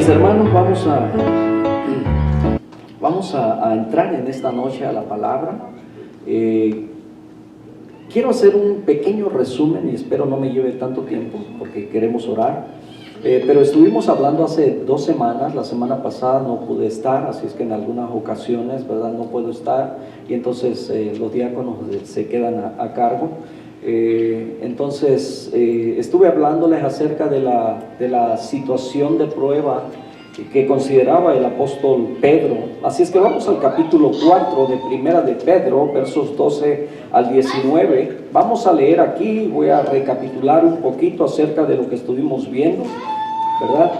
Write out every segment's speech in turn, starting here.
Mis hermanos, vamos a entrar en esta noche a la palabra. Quiero hacer un pequeño resumen y espero no me lleve tanto tiempo porque queremos orar. Pero estuvimos hablando hace 2 semanas, la semana pasada no pude estar, así es que en algunas ocasiones, ¿verdad?, no puedo estar y entonces los diáconos se quedan a cargo. Entonces estuve hablándoles acerca de la situación de prueba que consideraba el apóstol Pedro. Así es que vamos al capítulo 4 de Primera de Pedro, versos 12 al 19. Vamos a leer aquí, voy a recapitular un poquito acerca de lo que estuvimos viendo, ¿verdad?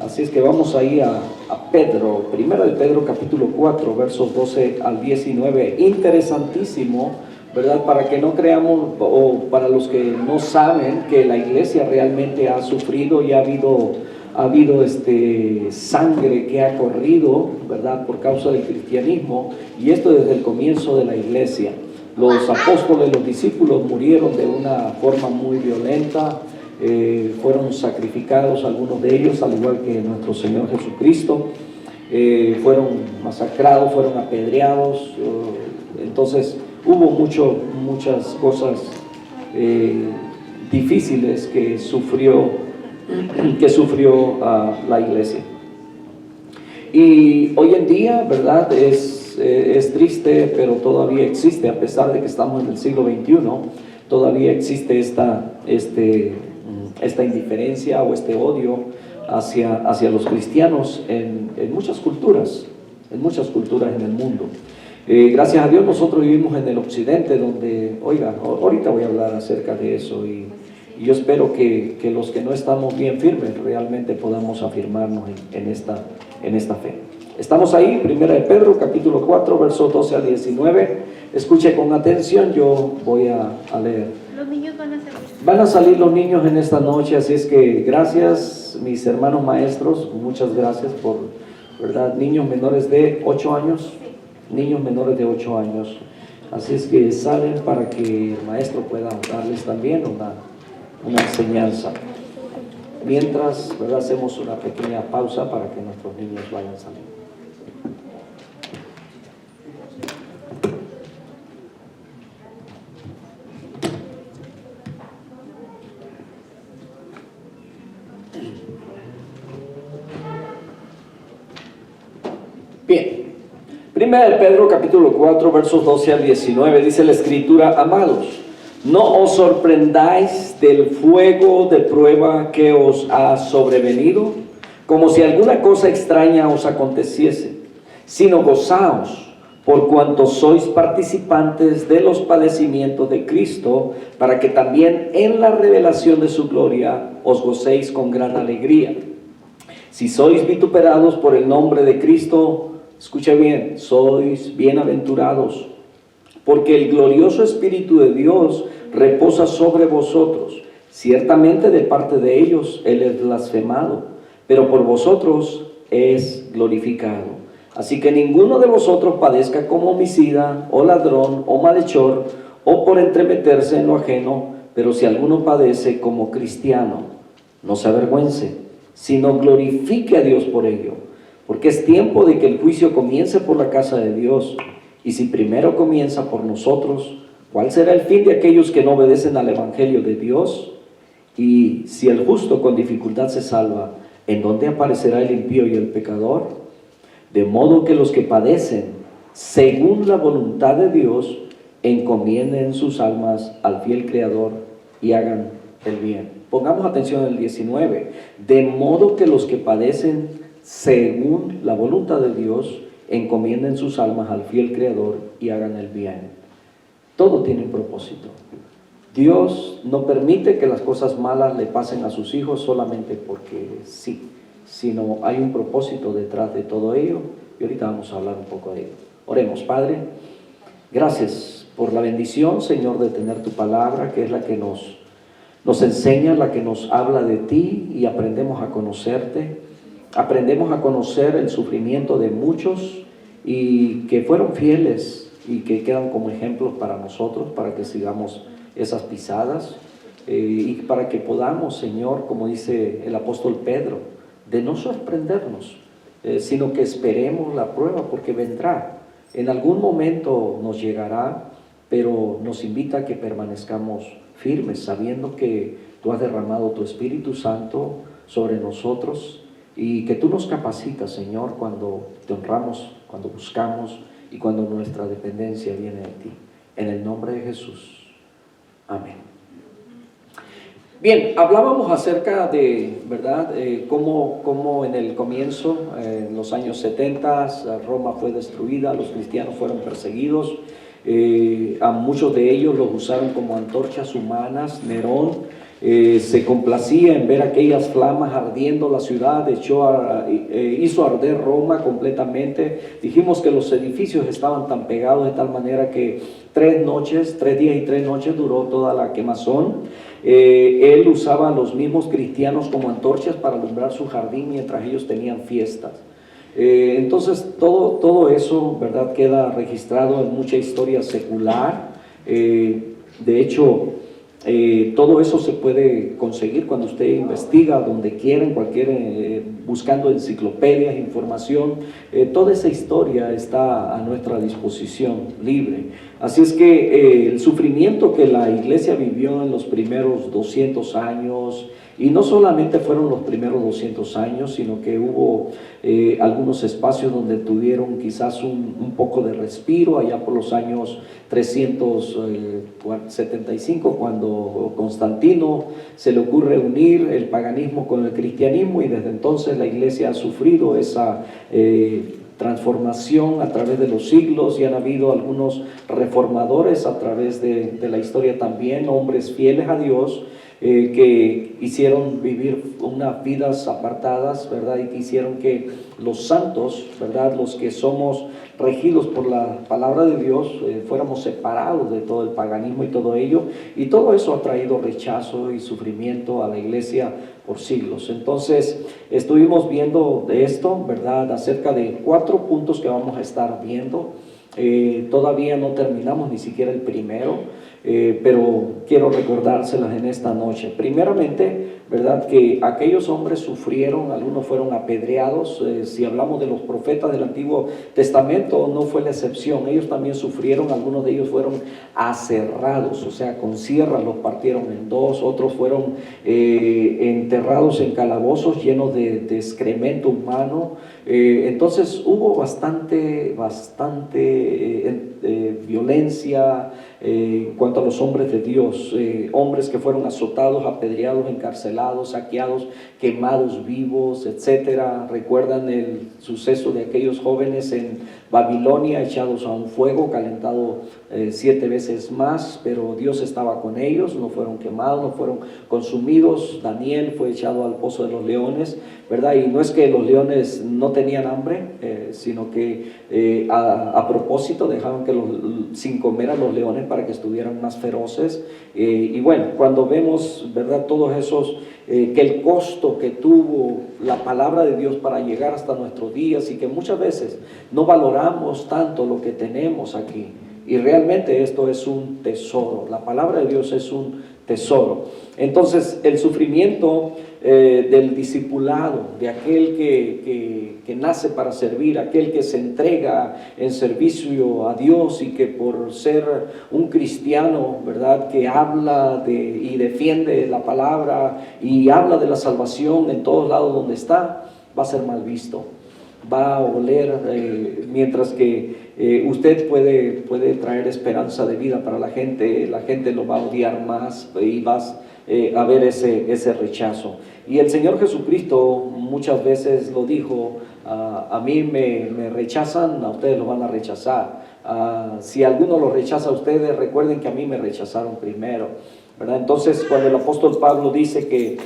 Así es que vamos ahí a Pedro, Primera de Pedro capítulo 4, versos 12 al 19. Interesantísimo, ¿verdad? Para que no creamos, o para los que no saben, que la iglesia realmente ha sufrido y ha habido sangre que ha corrido, ¿verdad?, por causa del cristianismo, y esto desde el comienzo de la iglesia. Los apóstoles, los discípulos murieron de una forma muy violenta, fueron sacrificados algunos de ellos, al igual que nuestro Señor Jesucristo, fueron masacrados, fueron apedreados. Entonces hubo muchas cosas difíciles que sufrió la iglesia. Y hoy en día, ¿verdad?, es triste, pero todavía existe, a pesar de que estamos en el siglo XXI, todavía existe esta indiferencia o este odio hacia los cristianos en muchas culturas en el mundo. Gracias a Dios nosotros vivimos en el occidente, donde, oiga, ahorita voy a hablar acerca de eso, y yo espero que los que no estamos bien firmes realmente podamos afirmarnos en esta fe. Estamos ahí, Primera de Pedro, capítulo 4, versos 12 al 19. Escuche con atención, yo voy a leer. Los niños van a salir. Van a salir los niños en esta noche, así es que gracias, mis hermanos maestros, muchas gracias por, ¿verdad?, niños menores de 8 años, niños menores de 8 años. Así es que salen para que el maestro pueda darles también una enseñanza. Mientras, ¿verdad?, hacemos una pequeña pausa para que nuestros niños vayan saliendo. Bien, Primera de Pedro capítulo 4 versos 12 al 19 dice la escritura: amados, no os sorprendáis del fuego de prueba que os ha sobrevenido, como si alguna cosa extraña os aconteciese, sino gozaos por cuanto sois participantes de los padecimientos de Cristo, para que también en la revelación de su gloria os gocéis con gran alegría. Si sois vituperados por el nombre de Cristo, escucha bien, sois bienaventurados, porque el glorioso Espíritu de Dios reposa sobre vosotros. Ciertamente de parte de ellos Él es blasfemado, pero por vosotros es glorificado. Así que ninguno de vosotros padezca como homicida, o ladrón, o malhechor, o por entremeterse en lo ajeno, pero si alguno padece como cristiano, no se avergüence, sino glorifique a Dios por ello, porque es tiempo de que el juicio comience por la casa de Dios. Y si primero comienza por nosotros, ¿cuál será el fin de aquellos que no obedecen al evangelio de Dios? Y si el justo con dificultad se salva, ¿en dónde aparecerá el impío y el pecador? De modo que los que padecen según la voluntad de Dios encomienden sus almas al fiel Creador y hagan el bien. Pongamos atención en el 19. De modo que los que padecen según la voluntad de Dios encomienden sus almas al fiel Creador y hagan el bien. Todo tiene un propósito. Dios no permite que las cosas malas le pasen a sus hijos solamente porque sí, sino hay un propósito detrás de todo ello, y ahorita vamos a hablar un poco de ello. Oremos. Padre, gracias por la bendición, Señor, de tener tu palabra, que es la que nos enseña, la que nos habla de ti, y aprendemos a conocerte. Aprendemos a conocer el sufrimiento de muchos y que fueron fieles y que quedan como ejemplos para nosotros, para que sigamos esas pisadas, y para que podamos, Señor, como dice el apóstol Pedro, de no sorprendernos, sino que esperemos la prueba, porque vendrá. En algún momento nos llegará, pero nos invita a que permanezcamos firmes, sabiendo que tú has derramado tu Espíritu Santo sobre nosotros y que tú nos capacitas, Señor, cuando te honramos, cuando buscamos y cuando nuestra dependencia viene de ti. En el nombre de Jesús. Amén. Bien, hablábamos acerca de, ¿verdad?, cómo en el comienzo, en los años 70, Roma fue destruida, los cristianos fueron perseguidos, a muchos de ellos los usaron como antorchas humanas. Nerón se complacía en ver aquellas flamas ardiendo la ciudad, hizo arder Roma completamente. Dijimos que los edificios estaban tan pegados de tal manera que 3 días y 3 noches duró toda la quemazón. Él usaba a los mismos cristianos como antorchas para alumbrar su jardín mientras ellos tenían fiestas. Entonces todo eso, ¿verdad?, queda registrado en mucha historia secular. De hecho, todo eso se puede conseguir cuando usted investiga donde quiera, buscando enciclopedias, información. Toda esa historia está a nuestra disposición, libre. Así es que el sufrimiento que la iglesia vivió en los primeros 200 años, y no solamente fueron los primeros 200 años, sino que hubo algunos espacios donde tuvieron quizás un poco de respiro, allá por los años 375, cuando Constantino se le ocurre unir el paganismo con el cristianismo, y desde entonces la iglesia ha sufrido esa transformación a través de los siglos, y han habido algunos reformadores a través de la historia también, hombres fieles a Dios, que hicieron vivir unas vidas apartadas, ¿verdad? Y que hicieron que los santos, ¿verdad?, los que somos regidos por la palabra de Dios, fuéramos separados de todo el paganismo y todo ello, y todo eso ha traído rechazo y sufrimiento a la iglesia por siglos. Entonces estuvimos viendo de esto, ¿verdad?, acerca de 4 puntos que vamos a estar viendo. Todavía no terminamos ni siquiera el primero, pero quiero recordárselas en esta noche. Primeramente, ¿verdad?, que aquellos hombres sufrieron, algunos fueron apedreados. Si hablamos de los profetas del Antiguo Testamento, no fue la excepción. Ellos también sufrieron, algunos de ellos fueron aserrados, o sea, con sierras los partieron en 2, otros fueron enterrados en calabozos llenos de excremento humano. Entonces hubo bastante violencia en cuanto a los hombres de Dios, hombres que fueron azotados, apedreados, encarcelados, saqueados, quemados vivos, etcétera. Recuerdan el suceso de aquellos jóvenes en Babilonia, echados a un fuego calentado 7 veces más, pero Dios estaba con ellos, no fueron quemados, no fueron consumidos. Daniel fue echado al pozo de los leones, ¿verdad? Y no es que los leones no tenían hambre, sino que a propósito dejaban sin comer a los leones para que estuvieran más feroces. Y bueno, cuando vemos, ¿verdad?, todos esos, que el costo que tuvo la palabra de Dios para llegar hasta nuestros días, y que muchas veces no valoramos tanto lo que tenemos aquí, y realmente esto es un tesoro. La palabra de Dios es un tesoro. Entonces el sufrimiento del discipulado, de aquel que nace para servir, aquel que se entrega en servicio a Dios, y que por ser un cristiano, ¿verdad?, que habla y defiende la palabra y habla de la salvación en todos lados donde está, va a ser mal visto, va a oler, mientras que usted puede traer esperanza de vida para la gente lo va a odiar más, y vas a ver ese rechazo. Y el Señor Jesucristo muchas veces lo dijo: a mí me rechazan, a ustedes lo van a rechazar. Si alguno lo rechaza a ustedes, recuerden que a mí me rechazaron primero, ¿verdad? Entonces, cuando el apóstol Pablo dice que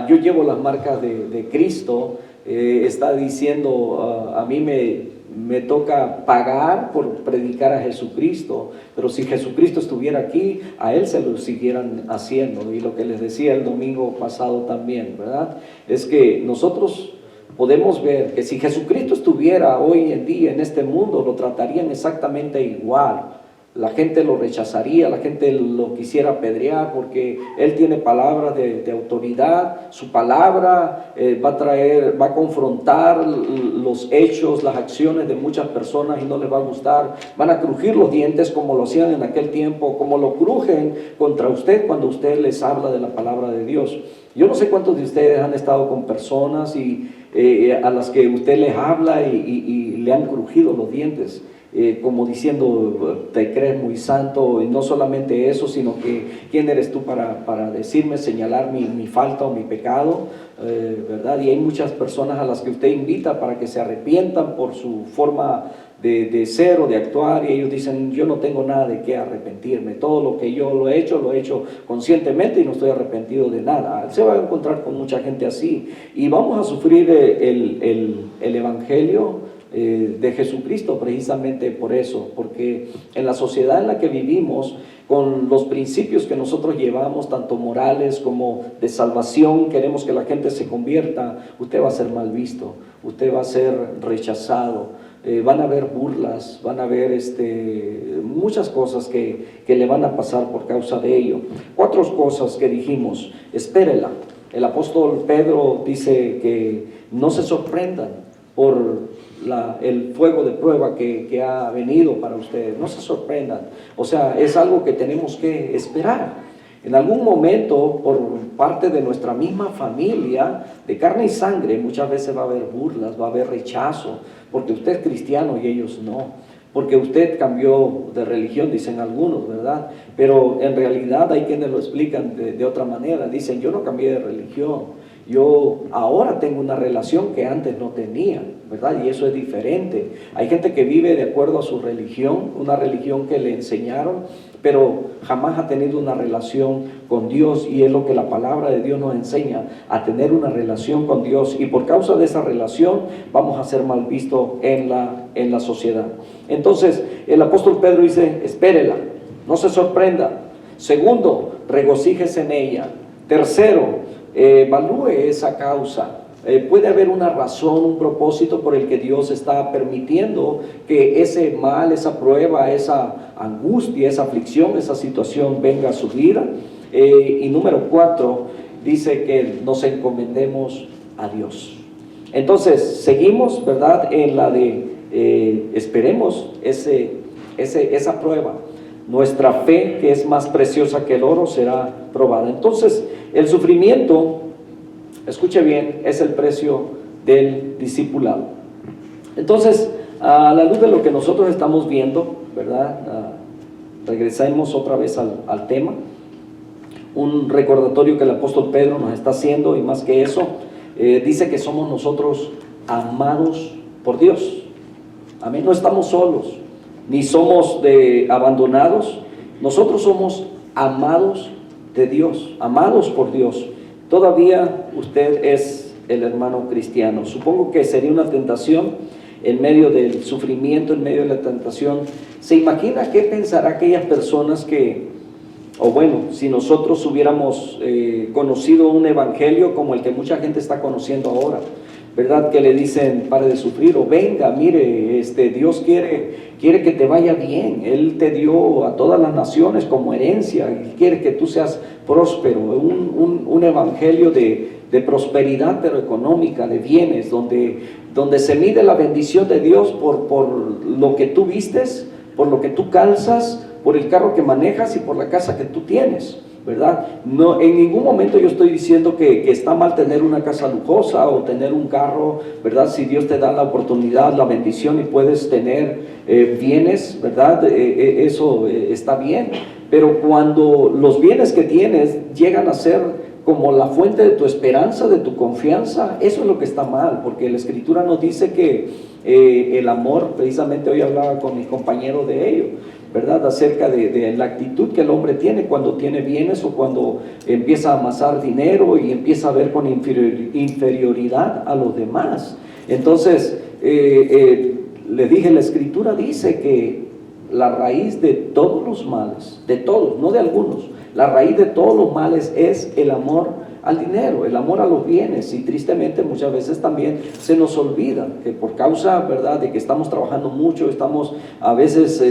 yo llevo las marcas de Cristo, está diciendo, a mí me toca pagar por predicar a Jesucristo, pero si Jesucristo estuviera aquí, a Él se lo siguieran haciendo. Y lo que les decía el domingo pasado también, ¿verdad?, es que nosotros podemos ver que si Jesucristo estuviera hoy en día en este mundo, lo tratarían exactamente igual. la gente lo rechazaría, la gente lo quisiera apedrear, porque él tiene palabras de autoridad. Su palabra va a confrontar los hechos, las acciones de muchas personas y no les va a gustar. Van a crujir los dientes como lo hacían en aquel tiempo, como lo crujen contra usted cuando usted les habla de la palabra de Dios. Yo no sé cuántos de ustedes han estado con personas a las que usted les habla y le han crujido los dientes. Como diciendo, te crees muy santo, y no solamente eso, sino que quién eres tú para decirme, señalar mi falta o mi pecado, ¿verdad? Y hay muchas personas a las que usted invita para que se arrepientan por su forma de ser o de actuar, y ellos dicen, yo no tengo nada de qué arrepentirme, todo lo que yo lo he hecho conscientemente y no estoy arrepentido de nada. Se va a encontrar con mucha gente así, y vamos a sufrir el evangelio de Jesucristo precisamente por eso, porque en la sociedad en la que vivimos, con los principios que nosotros llevamos, tanto morales como de salvación, queremos que la gente se convierta, usted va a ser mal visto, usted va a ser rechazado, van a haber burlas, van a haber muchas cosas que le van a pasar por causa de ello. 4 cosas que dijimos: espérela. El apóstol Pedro dice que no se sorprendan por el fuego de prueba que ha venido para ustedes, no se sorprendan. O sea, es algo que tenemos que esperar. En algún momento, por parte de nuestra misma familia, de carne y sangre, muchas veces va a haber burlas, va a haber rechazo, porque usted es cristiano y ellos no, porque usted cambió de religión, dicen algunos, ¿verdad? Pero en realidad hay quienes lo explican de otra manera, dicen, yo no cambié de religión, yo ahora tengo una relación que antes no tenía, ¿verdad? Y eso es diferente. Hay gente que vive de acuerdo a su religión, una religión que le enseñaron, pero jamás ha tenido una relación con Dios, y es lo que la palabra de Dios nos enseña, a tener una relación con Dios, y por causa de esa relación vamos a ser mal vistos en la sociedad. Entonces el apóstol Pedro dice, espérela, no se sorprenda. Segundo, regocíjese en ella. Tercero, evalúe esa causa. Puede haber una razón, un propósito por el que Dios está permitiendo que ese mal, esa prueba, esa angustia, esa aflicción, esa situación venga a su vida. Y número 4, dice que nos encomendemos a Dios. Entonces, seguimos, ¿verdad?, en la de esperemos esa prueba. Nuestra fe, que es más preciosa que el oro, será probada. Entonces, el sufrimiento, escuche bien, es el precio del discipulado. Entonces, a la luz de lo que nosotros estamos viendo, ¿verdad? Regresemos otra vez al tema. Un recordatorio que el apóstol Pedro nos está haciendo, y más que eso, dice que somos nosotros amados por Dios. Amén. No estamos solos, ni somos abandonados. Nosotros somos amados de Dios, amados por Dios. Todavía usted es el hermano cristiano. Supongo que sería una tentación en medio del sufrimiento, en medio de la tentación. ¿Se imagina qué pensará aquellas personas si nosotros hubiéramos conocido un evangelio como el que mucha gente está conociendo ahora, ¿verdad? Que le dicen, pare de sufrir, o venga, mire, Dios quiere que te vaya bien. Él te dio a todas las naciones como herencia y quiere que tú seas próspero. Un evangelio de prosperidad, pero económica, de bienes, donde se mide la bendición de Dios por lo que tú vistes, por lo que tú calzas, por el carro que manejas y por la casa que tú tienes, ¿verdad? No, en ningún momento yo estoy diciendo que está mal tener una casa lujosa o tener un carro, ¿verdad? Si Dios te da la oportunidad, la bendición, y puedes tener bienes, ¿verdad? Eso está bien. Pero cuando los bienes que tienes llegan a ser como la fuente de tu esperanza, de tu confianza, eso es lo que está mal, porque la Escritura nos dice que el amor, precisamente hoy hablaba con mis compañeros de ello, ¿verdad? Acerca de la actitud que el hombre tiene cuando tiene bienes, o cuando empieza a amasar dinero y empieza a ver con inferioridad a los demás. Entonces, le dije, la Escritura dice que la raíz de todos los males, de todos, no de algunos, la raíz de todos los males es el amor al dinero, el amor a los bienes, y tristemente muchas veces también se nos olvida que por causa, ¿verdad?, de que estamos trabajando mucho, estamos a veces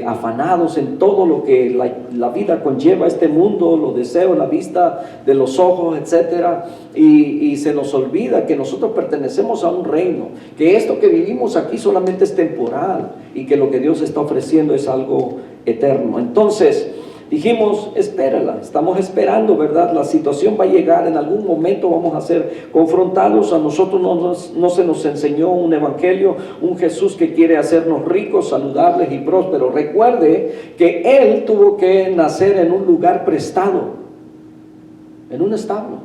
afanados en todo lo que la vida conlleva, este mundo, los deseos, la vista de los ojos, etcétera, y se nos olvida que nosotros pertenecemos a un reino, que esto que vivimos aquí solamente es temporal y que lo que Dios está ofreciendo es algo eterno. Entonces dijimos, espérala, estamos esperando, ¿verdad? La situación va a llegar, en algún momento vamos a ser confrontados. A nosotros no se nos enseñó un evangelio, un Jesús que quiere hacernos ricos, saludables y prósperos. Recuerde que Él tuvo que nacer en un lugar prestado, en un establo.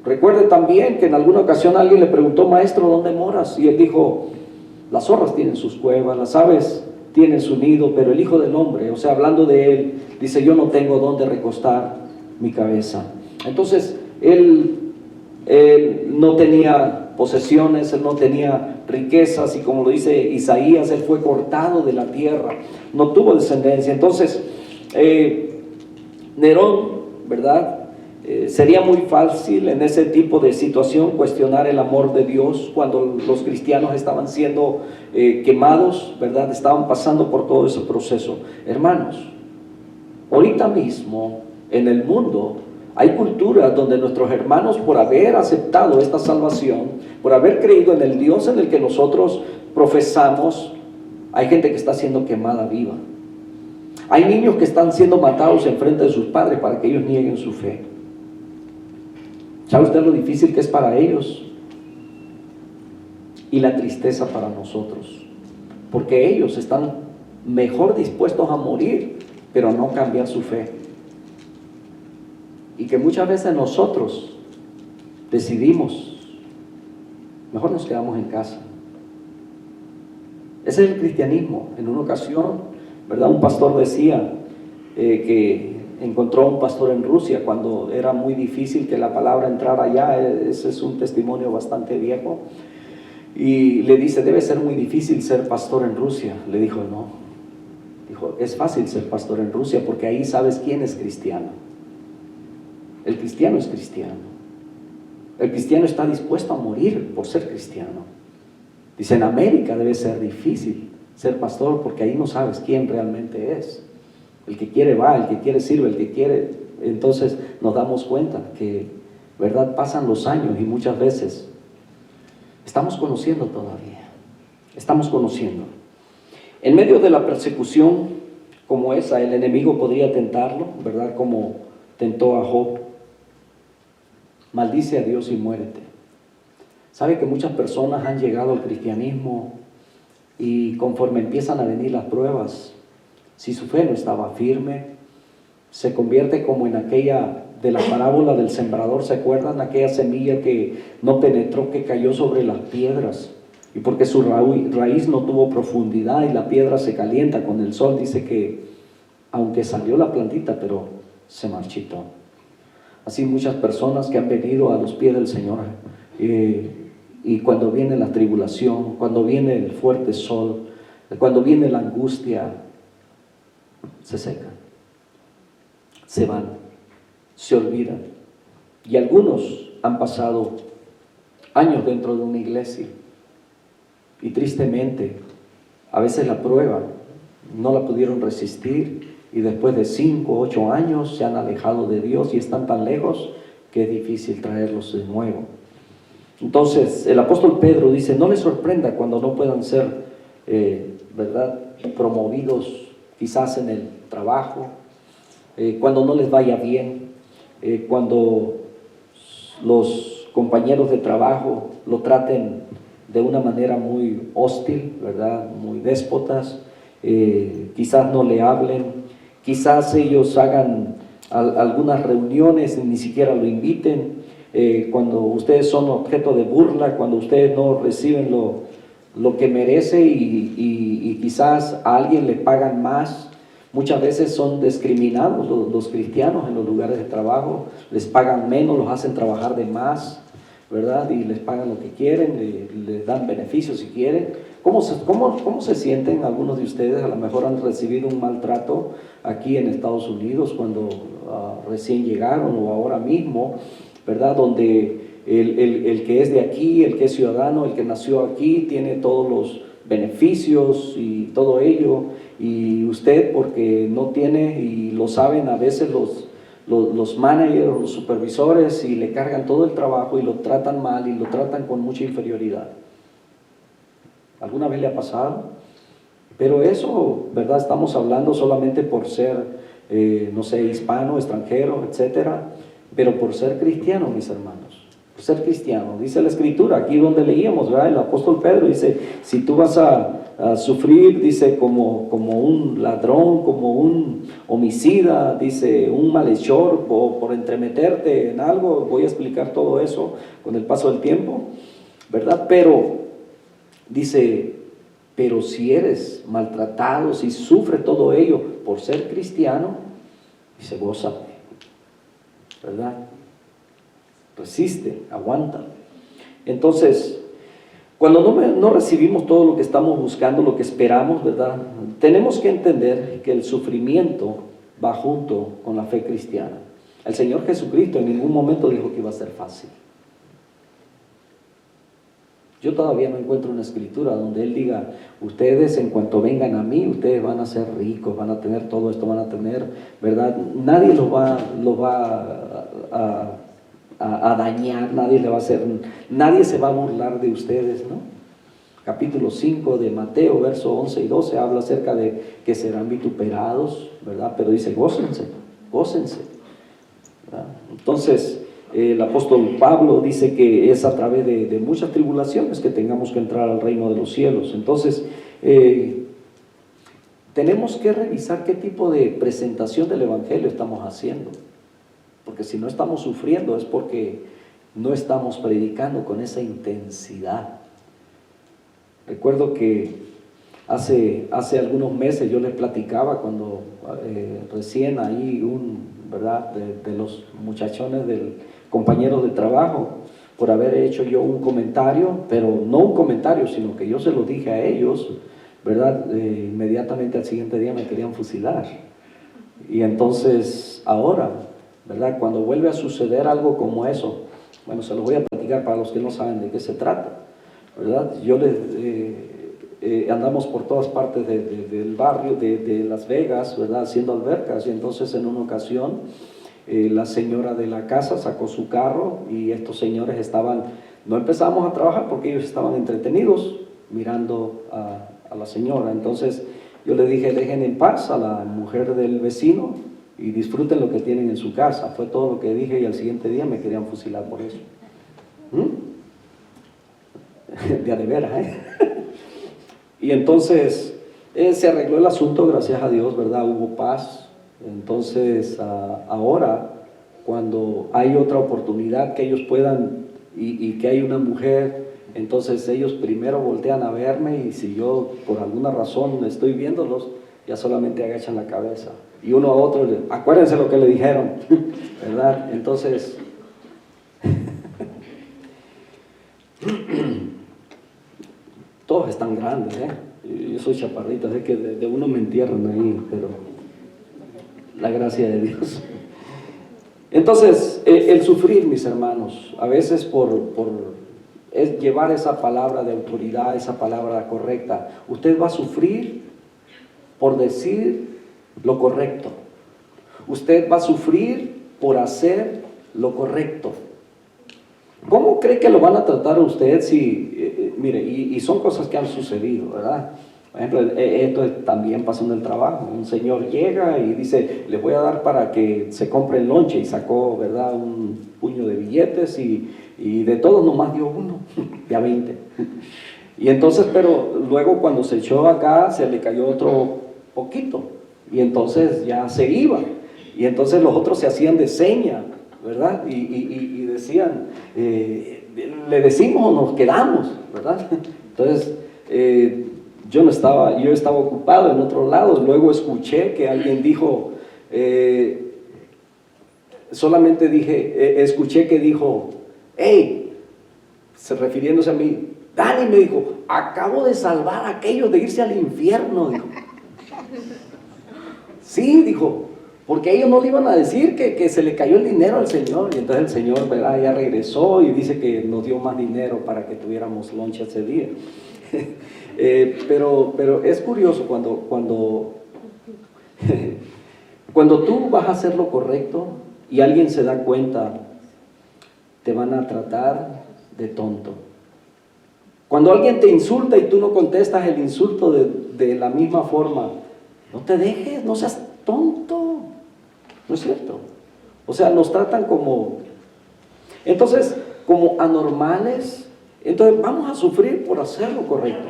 Recuerde también que en alguna ocasión alguien le preguntó, maestro, ¿dónde moras? Y Él dijo, las zorras tienen sus cuevas, las aves tiene su nido, pero el Hijo del Hombre, o sea, hablando de Él, dice, yo no tengo dónde recostar mi cabeza. Entonces, él no tenía posesiones, Él no tenía riquezas, y como lo dice Isaías, Él fue cortado de la tierra, no tuvo descendencia. Entonces, Nerón, ¿verdad? Sería muy fácil en ese tipo de situación cuestionar el amor de Dios cuando los cristianos estaban siendo quemados, ¿verdad? Estaban pasando por todo ese proceso. Hermanos, ahorita mismo en el mundo hay culturas donde nuestros hermanos, por haber aceptado esta salvación, por haber creído en el Dios en el que nosotros profesamos, hay gente que está siendo quemada viva. Hay niños que están siendo matados en frente de sus padres para que ellos nieguen su fe. ¿Sabe usted lo difícil que es para ellos? Y la tristeza para nosotros, porque ellos están mejor dispuestos a morir, pero no cambiar su fe. Y que muchas veces nosotros decidimos, mejor nos quedamos en casa. Ese es el cristianismo. En una ocasión, ¿verdad?, un pastor decía que encontró a un pastor en Rusia cuando era muy difícil que la palabra entrara allá. Ese es un testimonio bastante viejo. Y le dice, debe ser muy difícil ser pastor en Rusia. Le dijo, no. Dijo, es fácil ser pastor en Rusia porque ahí sabes quién es cristiano. El cristiano es cristiano. El cristiano está dispuesto a morir por ser cristiano. Dice, en América debe ser difícil ser pastor porque ahí no sabes quién realmente es. El que quiere va, el que quiere sirve, el que quiere. Entonces nos damos cuenta que, ¿verdad?, pasan los años y muchas veces estamos conociendo todavía. Estamos conociendo. En medio de la persecución como esa, el enemigo podría tentarlo, ¿verdad?, como tentó a Job. Maldice a Dios y muérete. ¿Sabe que muchas personas han llegado al cristianismo y conforme empiezan a venir las pruebas, si su fe no estaba firme, se convierte como en aquella de la parábola del sembrador? ¿Se acuerdan? Aquella semilla que no penetró, que cayó sobre las piedras, y porque su raíz no tuvo profundidad y la piedra se calienta con el sol, dice que aunque salió la plantita, pero se marchitó. Así muchas personas que han venido a los pies del Señor, y cuando viene la tribulación, cuando viene el fuerte sol, cuando viene la angustia, se secan, se van, se olvidan. Y algunos han pasado años dentro de una iglesia y tristemente a veces la prueba no la pudieron resistir, y después de 5 o 8 años se han alejado de Dios y están tan lejos que es difícil traerlos de nuevo. Entonces el apóstol Pedro dice, no les sorprenda cuando no puedan ser ¿verdad?, promovidos quizás en el trabajo, cuando no les vaya bien, cuando los compañeros de trabajo lo traten de una manera muy hostil, ¿verdad?, muy déspotas, quizás no le hablen, quizás ellos hagan algunas reuniones y ni siquiera lo inviten, cuando ustedes son objeto de burla, cuando ustedes no reciben lo que merece, y quizás a alguien le pagan más. Muchas veces son discriminados los cristianos en los lugares de trabajo, les pagan menos, los hacen trabajar de más, ¿verdad?, y les pagan lo que quieren, les dan beneficios si quieren. ¿Cómo se sienten algunos de ustedes? A lo mejor han recibido un maltrato aquí en Estados Unidos cuando recién llegaron o ahora mismo, ¿verdad? Donde el que es de aquí, el que es ciudadano, el que nació aquí, tiene todos los beneficios y todo ello, y usted porque no tiene, y lo saben a veces los managers, los supervisores, y le cargan todo el trabajo y lo tratan mal y lo tratan con mucha inferioridad. ¿Alguna vez le ha pasado? Pero eso, ¿verdad? Estamos hablando solamente por ser, no sé, hispano, extranjero, etcétera, pero por ser cristiano, mis hermanos. Por ser cristiano, dice la Escritura, aquí donde leíamos, ¿verdad? El apóstol Pedro dice, si tú vas a sufrir, dice, como un ladrón, como un homicida, dice, un malhechor, por entremeterte en algo, voy a explicar todo eso con el paso del tiempo, ¿verdad? Pero, dice, pero si eres maltratado, si sufres todo ello por ser cristiano, dice, gózate, ¿verdad? Resiste, aguanta. Entonces, cuando no recibimos todo lo que estamos buscando, lo que esperamos, ¿verdad? Tenemos que entender que el sufrimiento va junto con la fe cristiana. El Señor Jesucristo en ningún momento dijo que iba a ser fácil. Yo todavía no encuentro una escritura donde Él diga, ustedes en cuanto vengan a mí, ustedes van a ser ricos, van a tener todo esto, van a tener, ¿verdad? Nadie los va a dañar, nadie se va a burlar de ustedes, ¿no? Capítulo 5 de Mateo, verso 11 y 12, habla acerca de que serán vituperados, ¿verdad? Pero dice, gócense, ¿verdad? Entonces, el apóstol Pablo dice que es a través de muchas tribulaciones que tengamos que entrar al reino de los cielos. Entonces, tenemos que revisar qué tipo de presentación del Evangelio estamos haciendo. Porque si no estamos sufriendo es porque no estamos predicando con esa intensidad. Recuerdo que hace algunos meses yo les platicaba cuando recién ahí ¿verdad? De los muchachones del compañeros de trabajo, por haber hecho yo un comentario, pero no un comentario, sino que yo se lo dije a ellos, ¿verdad? Inmediatamente al siguiente día me querían fusilar. Y entonces ahora, ¿verdad? Cuando vuelve a suceder algo como eso, bueno, se los voy a platicar para los que no saben de qué se trata, ¿verdad? Yo andamos por todas partes del barrio de Las Vegas, ¿verdad? Haciendo albercas, y entonces en una ocasión la señora de la casa sacó su carro y estos señores no empezamos a trabajar porque ellos estaban entretenidos mirando a la señora. Entonces yo le dije, dejen en paz a la mujer del vecino y disfruten lo que tienen en su casa. Fue todo lo que dije, y al siguiente día me querían fusilar por eso. De veras, ¿eh? Y entonces se arregló el asunto, gracias a Dios, ¿verdad? Hubo paz. Entonces ahora, cuando hay otra oportunidad que ellos puedan y que hay una mujer, entonces ellos primero voltean a verme, y si yo por alguna razón estoy viéndolos, ya solamente agachan la cabeza. Y uno a otro, acuérdense lo que le dijeron, ¿verdad? Entonces, todos están grandes, ¿eh? Yo soy chaparrito, así que de uno me entierran ahí, pero la gracia de Dios. Entonces, el sufrir, mis hermanos, a veces es llevar esa palabra de autoridad, esa palabra correcta. Usted va a sufrir por decir lo correcto. Usted va a sufrir por hacer lo correcto. ¿Cómo cree que lo van a tratar a usted si, mire, y son cosas que han sucedido, ¿verdad? Por ejemplo, esto también pasó en el trabajo. Un señor llega y dice, le voy a dar para que se compre el lonche, y sacó, ¿verdad?, un puño de billetes, y de todos nomás dio uno, de a 20. Y entonces, pero luego cuando se echó acá, se le cayó otro poquito, y entonces ya se iba. Y entonces los otros se hacían de seña, ¿verdad? Y decían, le decimos o nos quedamos, ¿verdad? Entonces, yo estaba ocupado en otro lado. Luego escuché que alguien dijo, escuché que dijo, hey, refiriéndose a mí, Dani, me dijo, acabo de salvar a aquellos de irse al infierno, dijo. Sí, dijo, Porque ellos no le iban a decir que se le cayó el dinero al Señor. Y entonces el Señor, ¿verdad?, ya regresó y dice que nos dio más dinero para que tuviéramos lonche ese día. Pero es curioso cuando tú vas a hacer lo correcto y alguien se da cuenta, te van a tratar de tonto. Cuando alguien te insulta y tú no contestas el insulto de la misma forma, no te dejes, no seas tonto, ¿no es cierto? O sea, nos tratan como anormales. Entonces vamos a sufrir por hacer lo correcto.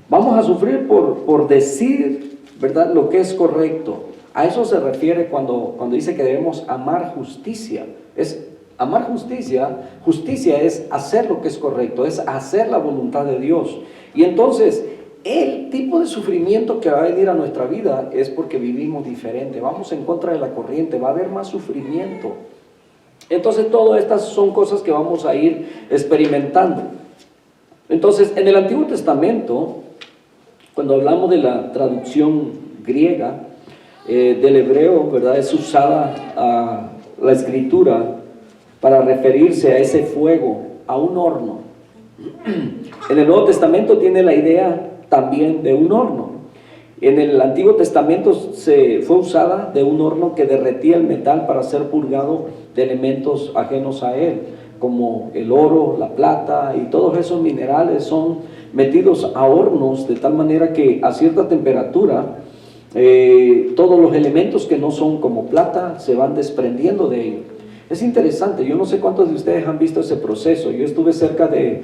Vamos a sufrir por decir, ¿verdad?, lo que es correcto. A eso se refiere cuando dice que debemos amar justicia. Es amar justicia. Justicia es hacer lo que es correcto, es hacer la voluntad de Dios. Y entonces, el tipo de sufrimiento que va a venir a nuestra vida es porque vivimos diferente. Vamos en contra de la corriente, va a haber más sufrimiento. Entonces, todas estas son cosas que vamos a ir experimentando. Entonces, en el Antiguo Testamento, cuando hablamos de la traducción griega del hebreo, ¿verdad?, es usada la escritura para referirse a ese fuego, a un horno. En el Nuevo Testamento tiene la idea también de un horno. En el Antiguo Testamento fue usada de un horno que derretía el metal para ser purgado de elementos ajenos a él, como el oro, la plata, y todos esos minerales son metidos a hornos de tal manera que a cierta temperatura todos los elementos que no son como plata se van desprendiendo de ello. Es interesante, yo no sé cuántos de ustedes han visto ese proceso. Yo estuve cerca de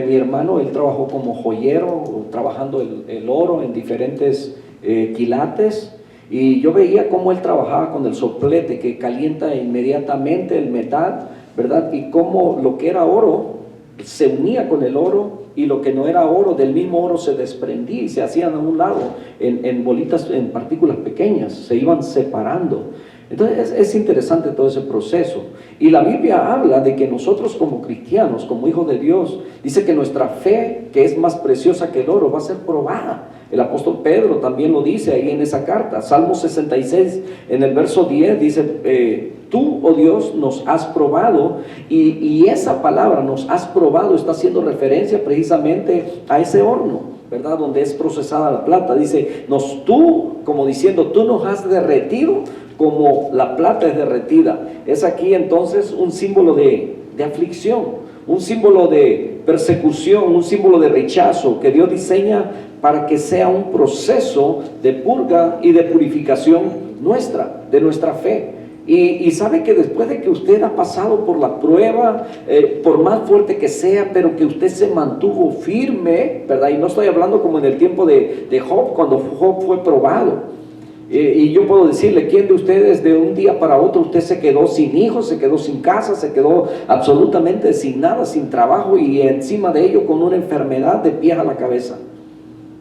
mi hermano, él trabajó como joyero, trabajando el oro en diferentes quilates, y yo veía cómo él trabajaba con el soplete que calienta inmediatamente el metal, ¿verdad? Y cómo lo que era oro se unía con el oro y lo que no era oro, del mismo oro se desprendía y se hacían a un lado en bolitas, en partículas pequeñas, se iban separando. Entonces es interesante todo ese proceso. Y la Biblia habla de que nosotros como cristianos, como hijos de Dios, dice que nuestra fe, que es más preciosa que el oro, va a ser probada. El apóstol Pedro también lo dice ahí en esa carta. Salmo 66, en el verso 10, dice, tú, oh Dios, nos has probado, y esa palabra, nos has probado, está haciendo referencia precisamente a ese horno, ¿verdad?, donde es procesada la plata. Dice, tú, como diciendo, tú nos has derretido como la plata es derretida. Es aquí entonces un símbolo de aflicción, un símbolo de persecución, un símbolo de rechazo que Dios diseña para que sea un proceso de purga y de purificación de nuestra fe. Y sabe que después de que usted ha pasado por la prueba, por más fuerte que sea, pero que usted se mantuvo firme, ¿verdad? Y no estoy hablando como en el tiempo de Job, cuando Job fue probado. Y yo puedo decirle, ¿quién de ustedes de un día para otro usted se quedó sin hijos, se quedó sin casa, se quedó absolutamente sin nada, sin trabajo, y encima de ello con una enfermedad de pies a la cabeza?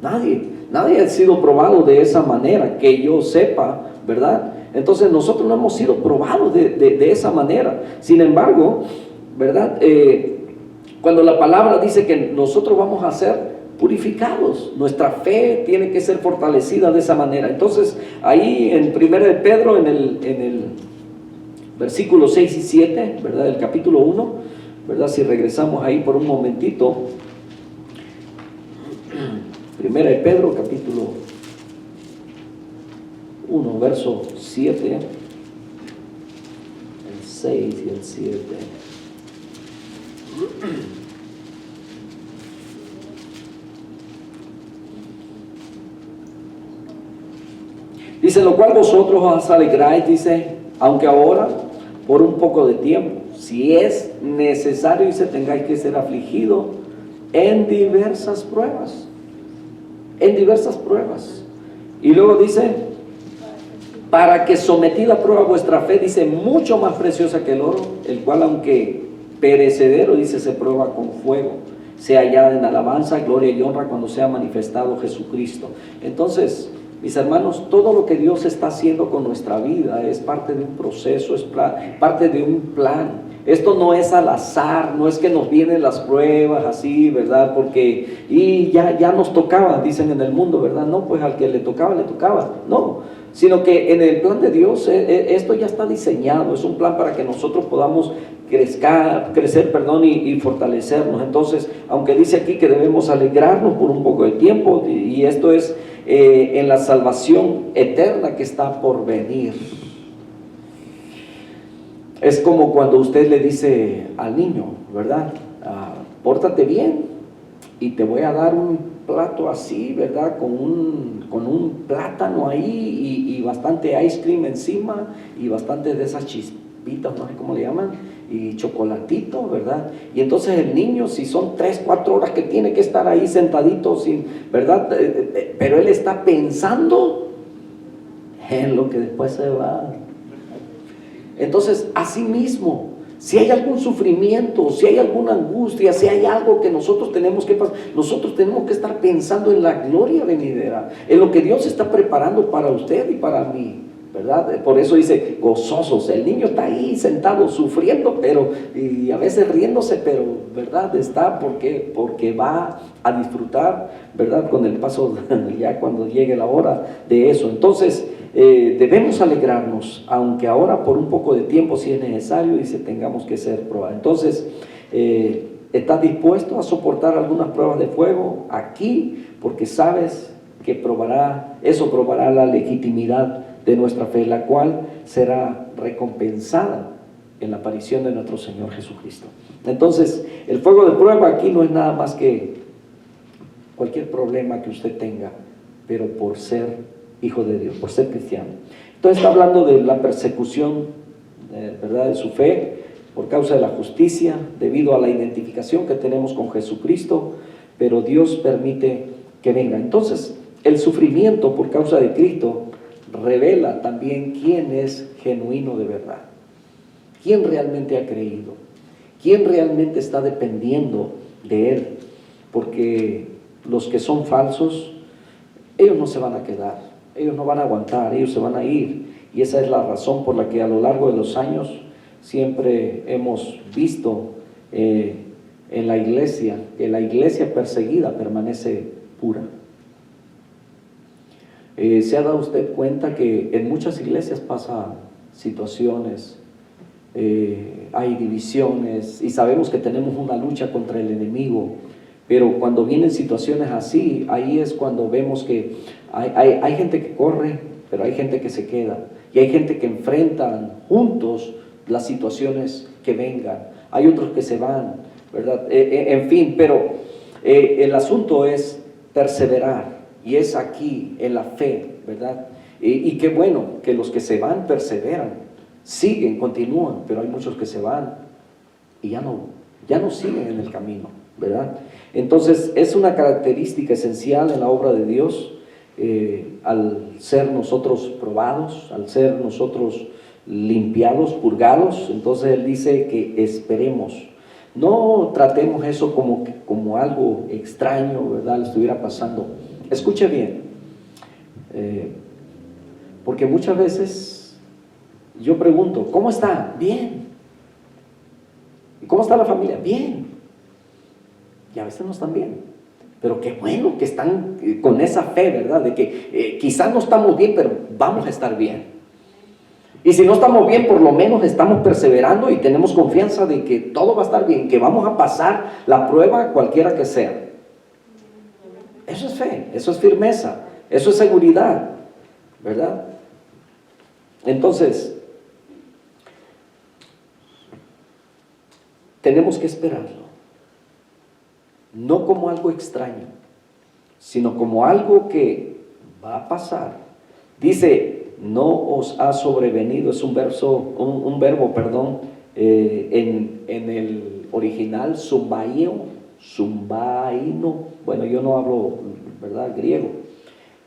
Nadie ha sido probado de esa manera, que yo sepa, ¿verdad? Entonces nosotros no hemos sido probados de esa manera. Sin embargo, ¿verdad? Cuando la palabra dice que nosotros vamos a ser purificados, nuestra fe tiene que ser fortalecida de esa manera. Entonces ahí en 1 de Pedro, en el versículos 6 y 7, ¿verdad?, del capítulo 1, ¿verdad?, si regresamos ahí por un momentito, 1 de Pedro capítulo 1, verso 7, el 6 y el 7. Dice, lo cual vosotros os alegráis, dice, aunque ahora, por un poco de tiempo, si es necesario, dice, tengáis que ser afligido en diversas pruebas. En diversas pruebas. Y luego dice, para que sometida a prueba vuestra fe, dice, mucho más preciosa que el oro, el cual aunque perecedero, dice, se prueba con fuego, sea hallada en alabanza, gloria y honra cuando sea manifestado Jesucristo. Entonces, mis hermanos, todo lo que Dios está haciendo con nuestra vida es parte de un proceso, es parte de un plan. Esto no es al azar, no es que nos vienen las pruebas así, ¿verdad? Porque ya nos tocaba, dicen en el mundo, ¿verdad? No, pues al que le tocaba, le tocaba. No, sino que en el plan de Dios esto ya está diseñado, es un plan para que nosotros podamos crecer, y fortalecernos. Entonces, aunque dice aquí que debemos alegrarnos por un poco de tiempo, y esto es en la salvación eterna que está por venir. Es como cuando usted le dice al niño, ¿verdad? Pórtate bien y te voy a dar un plato así, ¿verdad? Con un plátano ahí y bastante ice cream encima y bastante de esas chispitas, no sé cómo le llaman, y chocolatito, ¿verdad? Y entonces el niño, si son 3, 4 horas que tiene que estar ahí sentadito, ¿verdad? Pero él está pensando en lo que después se va. Entonces, así mismo, si hay algún sufrimiento, si hay alguna angustia, si hay algo que nosotros tenemos que pasar, nosotros tenemos que estar pensando en la gloria venidera, en lo que Dios está preparando para usted y para mí, ¿verdad? Por eso dice gozosos. El niño está ahí sentado sufriendo, y a veces riéndose, pero ¿verdad? Está porque va a disfrutar, ¿verdad? Con el paso, ya cuando llegue la hora de eso. Entonces, debemos alegrarnos, aunque ahora por un poco de tiempo, si es necesario, dice, tengamos que ser probados. Entonces, ¿estás dispuesto a soportar algunas pruebas de fuego aquí? Porque sabes que eso probará la legitimidad de nuestra fe, la cual será recompensada en la aparición de nuestro Señor Jesucristo. Entonces, el fuego de prueba aquí no es nada más que cualquier problema que usted tenga, pero por ser hijo de Dios, por ser cristiano. Entonces está hablando de la persecución, ¿verdad?, de su fe, por causa de la justicia, debido a la identificación que tenemos con Jesucristo, pero Dios permite que venga. Entonces, el sufrimiento por causa de Cristo revela también quién es genuino de verdad, quién realmente ha creído, quién realmente está dependiendo de Él, porque los que son falsos, ellos no se van a quedar, ellos no van a aguantar, ellos se van a ir, y esa es la razón por la que a lo largo de los años siempre hemos visto en la iglesia que la iglesia perseguida permanece pura. ¿Se ha dado usted cuenta que en muchas iglesias pasan situaciones, hay divisiones, y sabemos que tenemos una lucha contra el enemigo? Pero cuando vienen situaciones así, ahí es cuando vemos que hay gente que corre, pero hay gente que se queda, y hay gente que enfrentan juntos las situaciones que vengan, hay otros que se van, ¿verdad? En fin, pero el asunto es perseverar, y es aquí en la fe, ¿verdad? Y qué bueno que los que se van perseveran, siguen, continúan, pero hay muchos que se van y ya no siguen en el camino, ¿verdad? Entonces es una característica esencial en la obra de Dios, al ser nosotros probados, al ser nosotros limpiados, purgados. Entonces Él dice que esperemos, no tratemos eso como algo extraño, ¿verdad?, le estuviera pasando. Escuche bien, porque muchas veces yo pregunto, ¿cómo está? Bien. ¿Y cómo está la familia? Bien. Y a veces no están bien, pero qué bueno que están con esa fe, ¿verdad?, de que quizás no estamos bien, pero vamos a estar bien. Y si no estamos bien, por lo menos estamos perseverando y tenemos confianza de que todo va a estar bien, que vamos a pasar la prueba cualquiera que sea. Eso es fe, eso es firmeza, eso es seguridad, ¿verdad? Entonces, tenemos que esperarlo. No como algo extraño, sino como algo que va a pasar. Dice, no os ha sobrevenido, es un verbo, en el original, zumbaino. Bueno, yo no hablo, ¿verdad?, griego,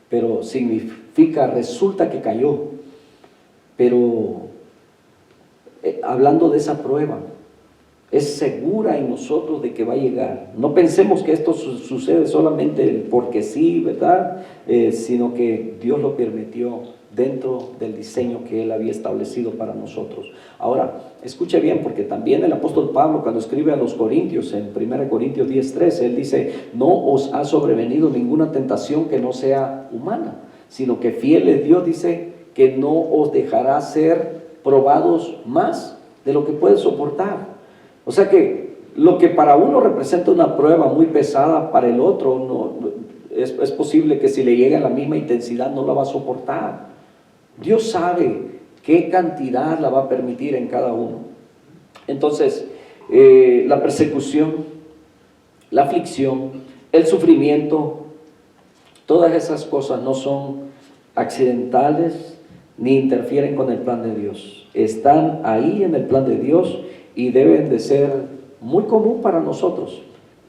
pero significa resulta que cayó. Pero hablando de esa prueba, es segura en nosotros de que va a llegar. No pensemos que esto sucede solamente porque sí, ¿verdad? Sino que Dios lo permitió dentro del diseño que Él había establecido para nosotros. Ahora, escuche bien, porque también el apóstol Pablo, cuando escribe a los Corintios, en 1 Corintios 10:13, él dice, no os ha sobrevenido ninguna tentación que no sea humana, sino que fiel es Dios, dice, que no os dejará ser probados más de lo que pueden soportar. O sea que lo que para uno representa una prueba muy pesada, para el otro es posible que si le llega a la misma intensidad no la va a soportar. Dios sabe qué cantidad la va a permitir en cada uno. Entonces, la persecución, la aflicción, el sufrimiento, todas esas cosas no son accidentales ni interfieren con el plan de Dios. Están ahí en el plan de Dios y deben de ser muy común para nosotros.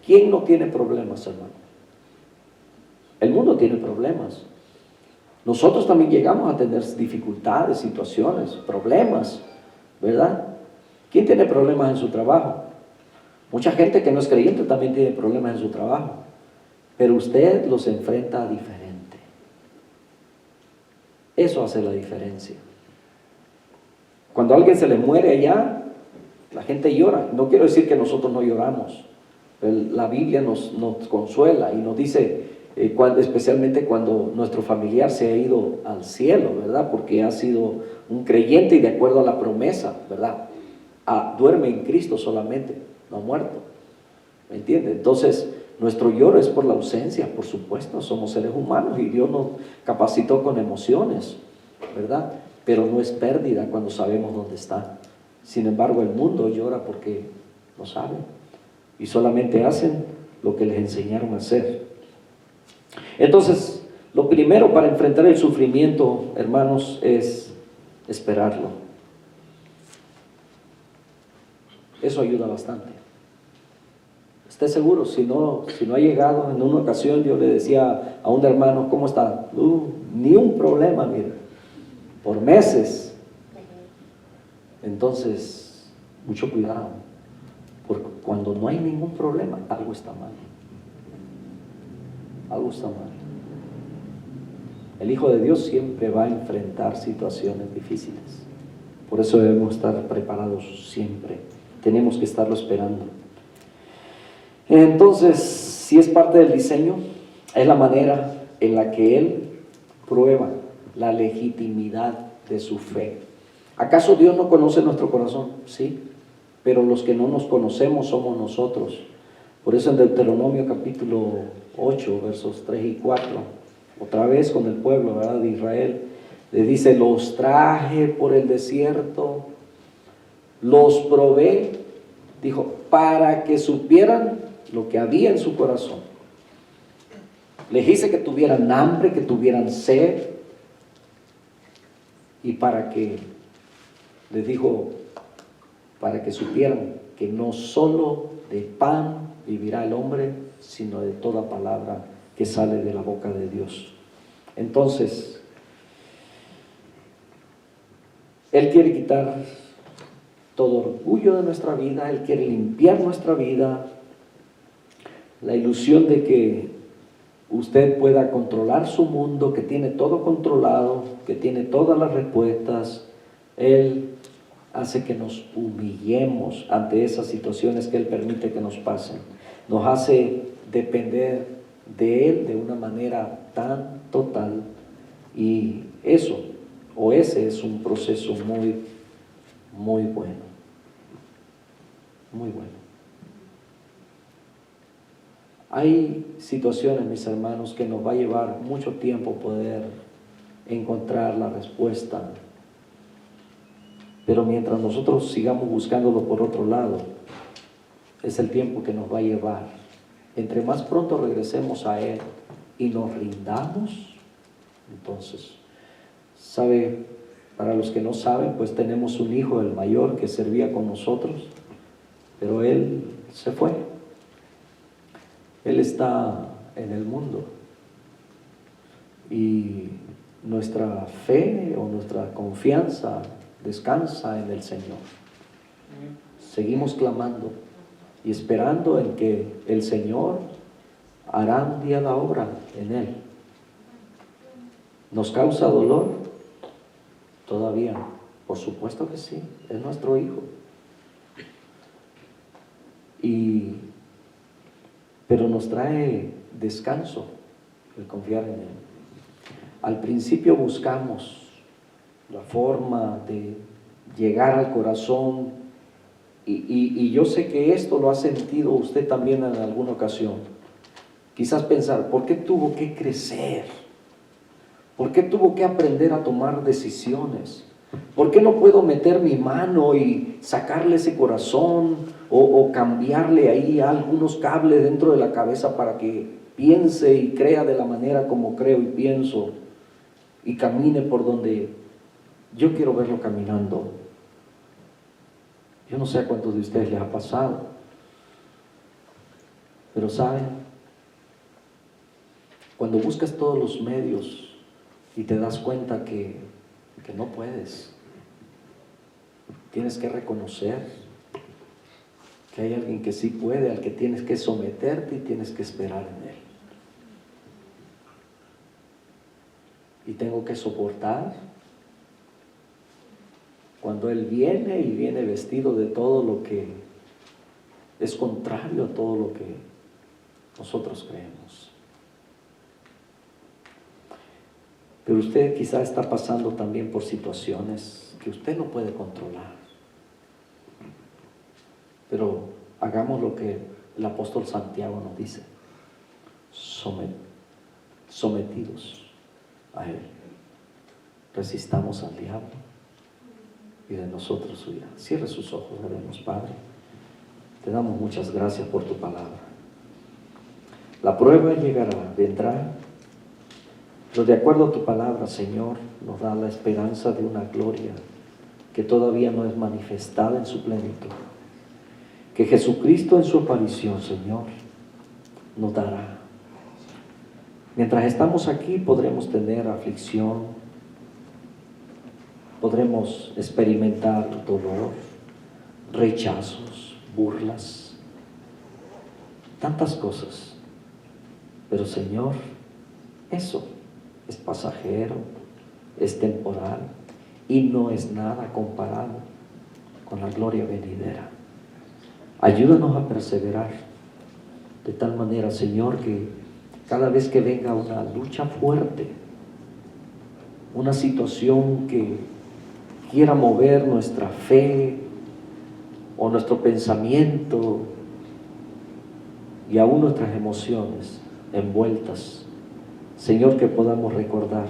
¿Quién no tiene problemas, hermano? El mundo tiene problemas. Nosotros también llegamos a tener dificultades, situaciones, problemas, ¿verdad? ¿Quién tiene problemas en su trabajo? Mucha gente que no es creyente también tiene problemas en su trabajo, pero usted los enfrenta diferente. Eso hace la diferencia. Cuando a alguien se le muere allá, la gente llora. No quiero decir que nosotros no lloramos. La Biblia nos consuela y nos dice, especialmente cuando nuestro familiar se ha ido al cielo, ¿verdad? Porque ha sido un creyente y de acuerdo a la promesa, ¿verdad? Duerme en Cristo solamente, no ha muerto. ¿Me entiende? Entonces, nuestro lloro es por la ausencia, por supuesto, somos seres humanos y Dios nos capacitó con emociones, ¿verdad? Pero no es pérdida cuando sabemos dónde está. Sin embargo, el mundo llora porque no saben y solamente hacen lo que les enseñaron a hacer. Entonces, lo primero para enfrentar el sufrimiento, hermanos, es esperarlo. Eso ayuda bastante. Esté seguro, si no ha llegado, en una ocasión yo le decía a un hermano, ¿cómo está? Ni un problema, mira, por meses. Entonces, mucho cuidado, porque cuando no hay ningún problema, algo está mal. Algo está mal. El Hijo de Dios siempre va a enfrentar situaciones difíciles. Por eso debemos estar preparados siempre. Tenemos que estarlo esperando. Entonces, si es parte del diseño, es la manera en la que Él prueba la legitimidad de su fe. ¿Acaso Dios no conoce nuestro corazón? Sí, pero los que no nos conocemos somos nosotros. Por eso en Deuteronomio capítulo 8, versos 3 y 4, otra vez con el pueblo, ¿verdad?, de Israel, le dice, los traje por el desierto, los probé, dijo, para que supieran lo que había en su corazón. Les hice que tuvieran hambre, que tuvieran sed, y para que, les dijo, para que supieran que no solo de pan vivirá el hombre, sino de toda palabra que sale de la boca de Dios. Entonces, Él quiere quitar todo orgullo de nuestra vida, Él quiere limpiar nuestra vida, la ilusión de que usted pueda controlar su mundo, que tiene todo controlado, que tiene todas las respuestas. Él hace que nos humillemos ante esas situaciones que Él permite que nos pasen. Nos hace depender de Él de una manera tan total, y ese es un proceso muy, muy bueno. Muy bueno. Hay situaciones, mis hermanos, que nos va a llevar mucho tiempo poder encontrar la respuesta. Pero mientras nosotros sigamos buscándolo por otro lado, es el tiempo que nos va a llevar. Entre más pronto regresemos a Él y nos rindamos, entonces, ¿sabe? Para los que no saben, pues tenemos un hijo, el mayor, que servía con nosotros, pero él se fue. Él está en el mundo y nuestra fe o nuestra confianza descansa en el Señor. Seguimos clamando y esperando en que el Señor hará un día la obra en Él. ¿Nos causa dolor? Todavía, por supuesto que sí, es nuestro hijo. Pero nos trae descanso el confiar en Él. Al principio buscamos la forma de llegar al corazón. Y yo sé que esto lo ha sentido usted también en alguna ocasión. Quizás pensar, ¿por qué tuvo que crecer? ¿Por qué tuvo que aprender a tomar decisiones? ¿Por qué no puedo meter mi mano y sacarle ese corazón o cambiarle ahí algunos cables dentro de la cabeza para que piense y crea de la manera como creo y pienso y camine por donde yo quiero verlo caminando? Yo no sé a cuántos de ustedes les ha pasado, pero ¿saben? Cuando buscas todos los medios y te das cuenta que no puedes, tienes que reconocer que hay alguien que sí puede, al que tienes que someterte y tienes que esperar en él. Y tengo que soportar cuando él viene y viene vestido de todo lo que es contrario a todo lo que nosotros creemos. Pero usted quizá está pasando también por situaciones que usted no puede controlar. Pero hagamos lo que el apóstol Santiago nos dice: sometidos a él. Resistamos al diablo y de nosotros huirá. Cierre sus ojos, oremos. Padre, te damos muchas gracias por tu palabra. La prueba llegará, vendrá, pero de acuerdo a tu palabra, Señor, nos da la esperanza de una gloria que todavía no es manifestada en su plenitud, que Jesucristo en su aparición, Señor, nos dará. Mientras estamos aquí podremos tener aflicción, podremos experimentar dolor, rechazos, burlas, tantas cosas. Pero Señor, eso es pasajero, es temporal y no es nada comparado con la gloria venidera. Ayúdanos a perseverar de tal manera, Señor, que cada vez que venga una lucha fuerte, una situación que quiera mover nuestra fe o nuestro pensamiento y aún nuestras emociones envueltas, Señor, que podamos recordar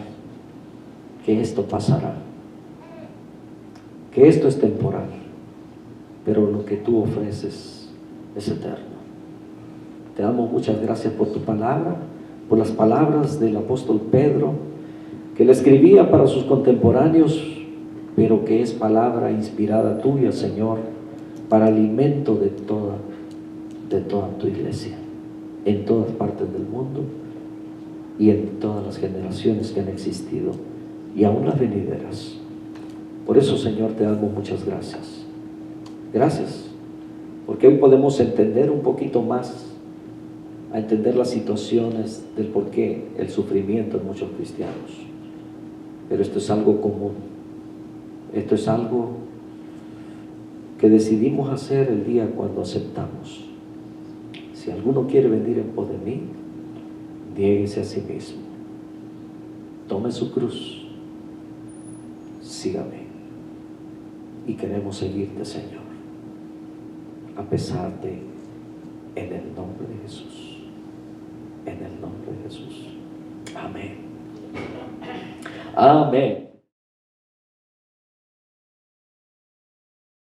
que esto pasará, que esto es temporal, pero lo que tú ofreces es eterno. Te damos muchas gracias por tu palabra, por las palabras del apóstol Pedro, que le escribía para sus contemporáneos, pero que es palabra inspirada tuya, Señor, para alimento de toda tu iglesia, en todas partes del mundo y en todas las generaciones que han existido y aún las venideras. Por eso, Señor, te damos muchas gracias. Gracias, porque hoy podemos entender un poquito más, a entender las situaciones del porqué el sufrimiento en muchos cristianos. Pero esto es algo común, esto es algo que decidimos hacer el día cuando aceptamos: si alguno quiere venir en pos de mí, niéguese a sí mismo, tome su cruz, sígame. Y queremos seguirte, Señor, a pesar de, en el nombre de Jesús, en el nombre de Jesús. Amén. Amén.